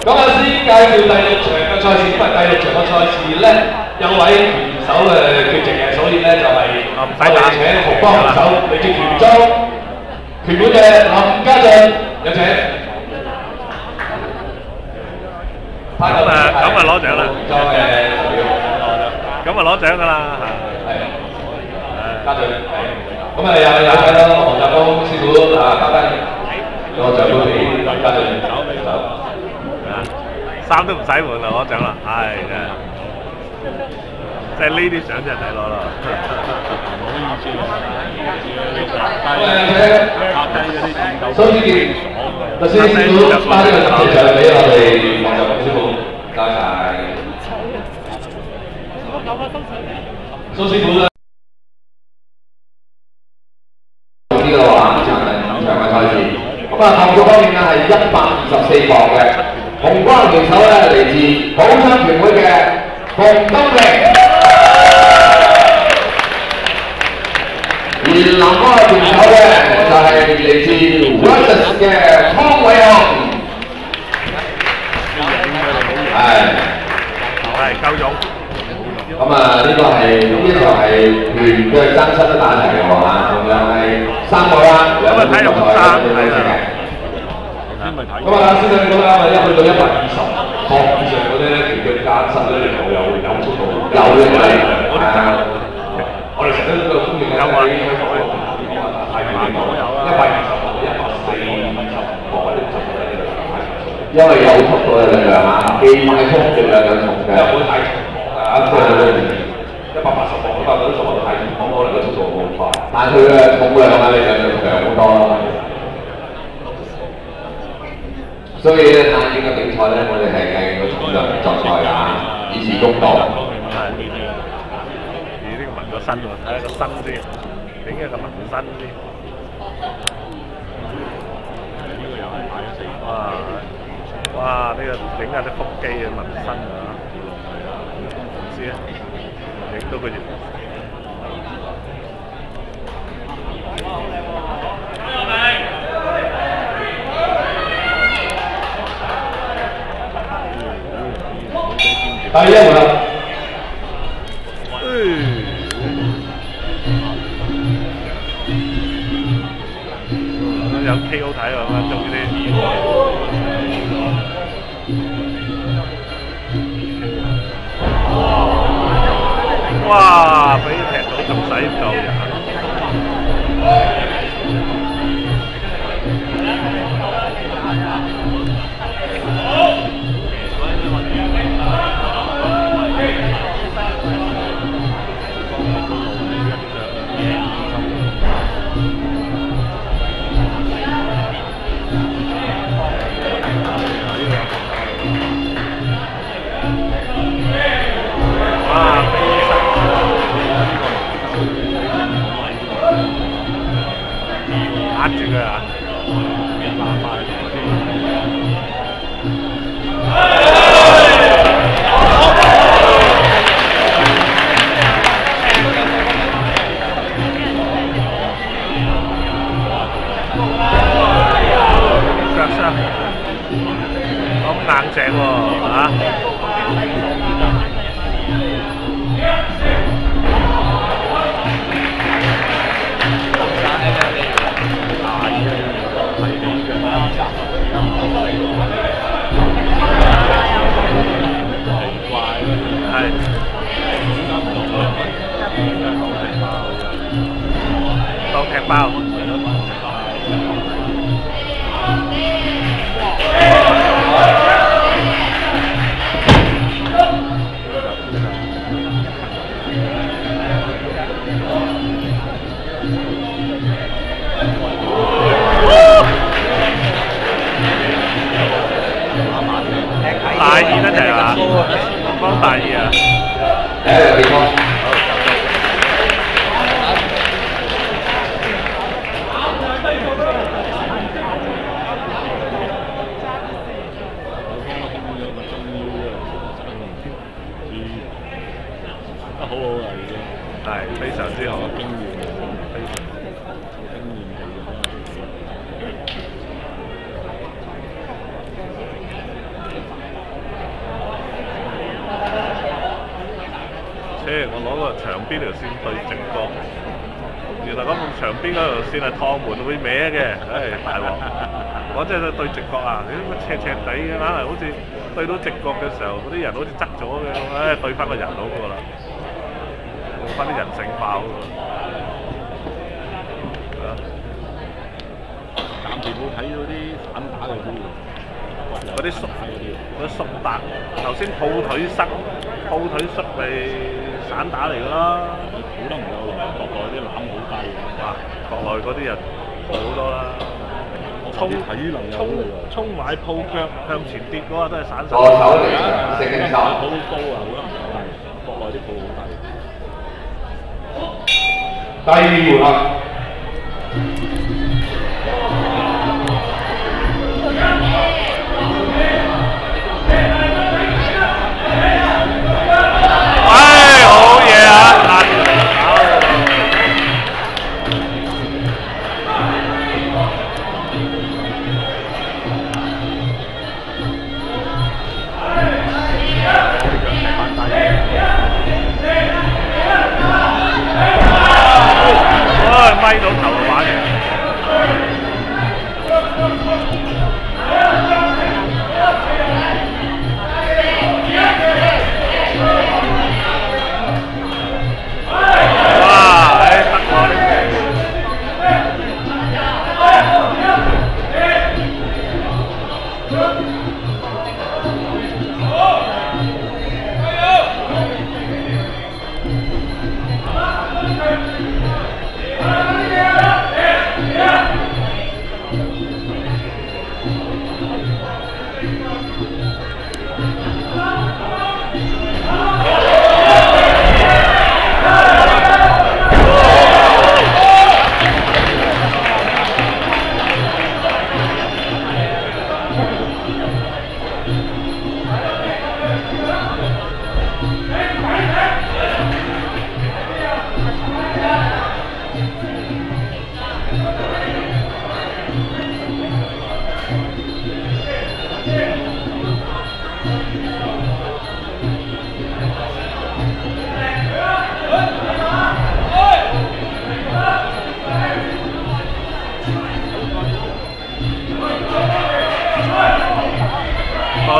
咁啊，先介紹第六場嘅賽事，因為第六場嘅賽事咧有位拳手缺席嘅，所以咧就係我哋請紅幫拳手嚟自拳中拳館嘅林家俊，有請。咁啊攞獎啦！咁啊攞獎㗎啦，係家俊，咁啊有請咯，黃澤峰師傅啊，交低個獎杯俾家俊手。衫都唔使換啦，攞獎啦，唉真係，即係呢啲獎真係抵攞啦。唔好意思蘇子健律師師傅頒呢個特別獎俾我哋黃澤峰師傅，多謝。蘇師傅咧。呢個話場嘅賽事，咁啊項目方面咧係124磅嘅，紅關拳手咧嚟自寶昌拳會嘅馮金力，而南方嘅拳手咧就係嚟自 Versus 嘅湯偉雄，係夠用。咁啊，呢個係呢場係拳嘅爭七都打齊嘅喎嚇，同樣係3個啦，兩個比賽係嘅。咁啊，先生講啦，一去到120磅以上嗰啲咧，拳腳加深咧力度有速度，有力量。我哋成日都公認嘅喺香港太平洋120磅到140磅或者50磅呢個因為有速度嘅力量嚇，既快速力量又重嘅。又唔會太重。180磅、190磅太重，可能個速度冇咁快，但係佢嘅重量啊、力量就強好多啦。所以咧，太極嘅比賽咧，我哋係計個重量作賽㗎，以示公道。呢個紋個身喎，睇下個身先，點解個紋身先？呢個又係買咗4。哇！呢個整下啲腹肌嘅紋身啊！影到佢第一回合。有 KO 睇啊嘛，中呢啲。哇！俾踢到仲使唔夠人。壓住佢啊！腳傷，咁硬淨喎嚇！當踢包。大二一齊啊！幫大二啊！第一個地方。好好啦，已經係非常之好，經驗非常經驗地嘅。牆邊條線對直角，原來嗰條牆邊嗰條線係趟門會歪嘅，唉大鑊！我真係對直角啊，你乜斜斜地嘅，硬係好似對到直角嘅時候，嗰啲人好似側咗嘅，唉對翻個人好過啦，用翻啲人性化好過。暫時冇睇到啲散打嘅啲嗰啲縮達，頭先抱腿塞咪散打嚟㗎啦。好多唔夠落，國內啲攬好低嘅。哇！國內嗰啲人好多啦，衝埋抱腳向前跌嗰個都係散手。左手嚟嘅，食緊手。好高啊！好多唔夠低，國內啲抱好低。第二回合。咪到頭玩嘅。哇！得喎呢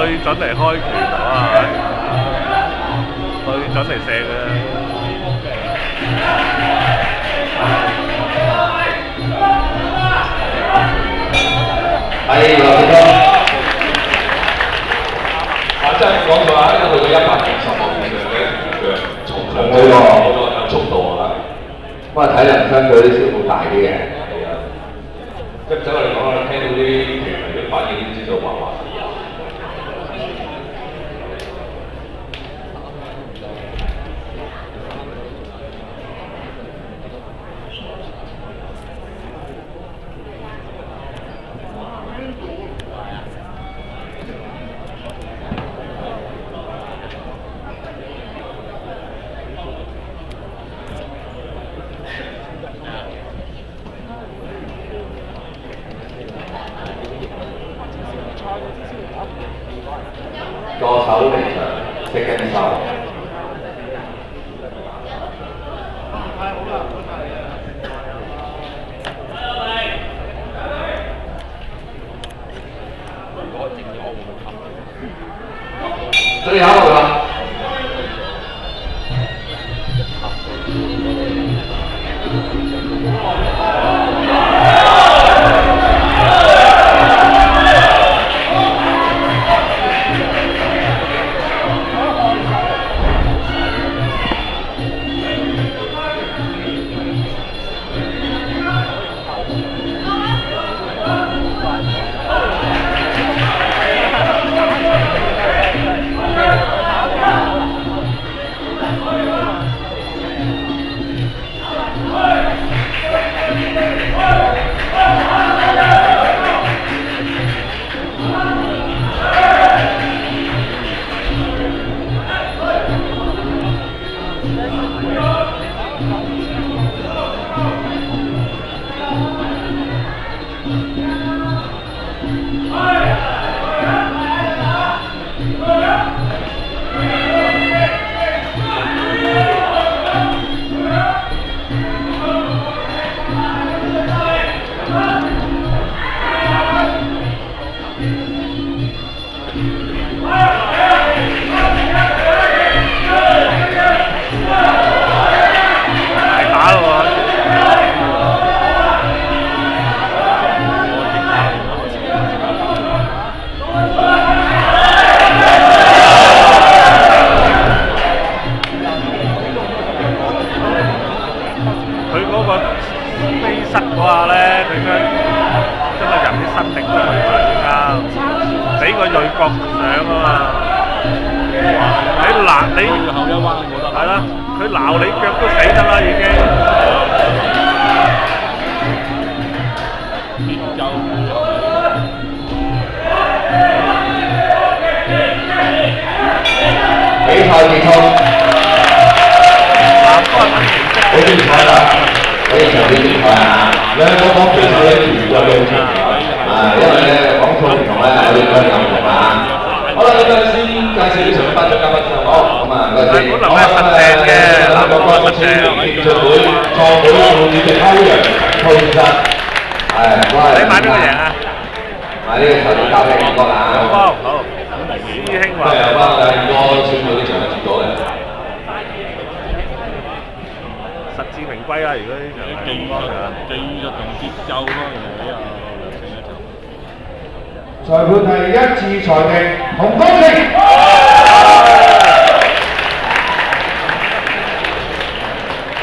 對準嚟開拳啊！對準嚟射嘅。係6分。真係講咗啦，因為去到120個面嘅重好多有速度啊！不過體能相對啲消耗大啲嘅。即係唔使我哋講啦，聽到啲球迷嘅反應都知道話。左手離場，食緊手。最後一個。佢嗰個飛膝嗰下咧，佢應該將個人啲身力都去最啱，俾個鋭角上啊嘛！你攔你後一彎冇得。係啦，佢鬧你腳都死得啦已經。節奏比賽結束，好精彩啦！非常之精彩啊！兩個講比賽咧，全部都好精彩啊！因為咧講數唔同咧，我哋都有唔同啊！好啦，咁啊先介紹呢場嘅頒獎嘉賓先好，咁啊嗰陣時，好啦，咁啊南國國際競技會創會副主席歐陽浩先生，係，你買邊個贏啊？買呢個財政交俾廣哥啦。好，師兄話。係啊，兩個選到呢場嘅結果嘅。實至名歸啦！如果呢場技術同節奏方面呢個裁判係一致裁定紅公勝。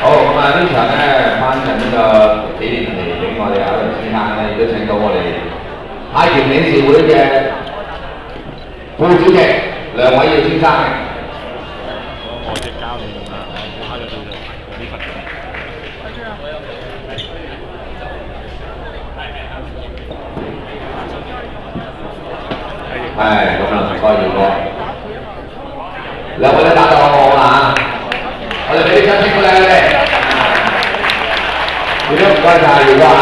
好，咁啊呢場咧頒贈呢個紀念旗俾我哋阿梁先生咧，亦都請到我哋太極理事會嘅副主席梁偉耀先生。我只教練啊，我蝦咗佢就呢份。係咁啊，唔該耀哥，兩位都打得好好啊！我哋俾啲掌聲鼓勵佢哋，亦都唔該曬耀哥啊！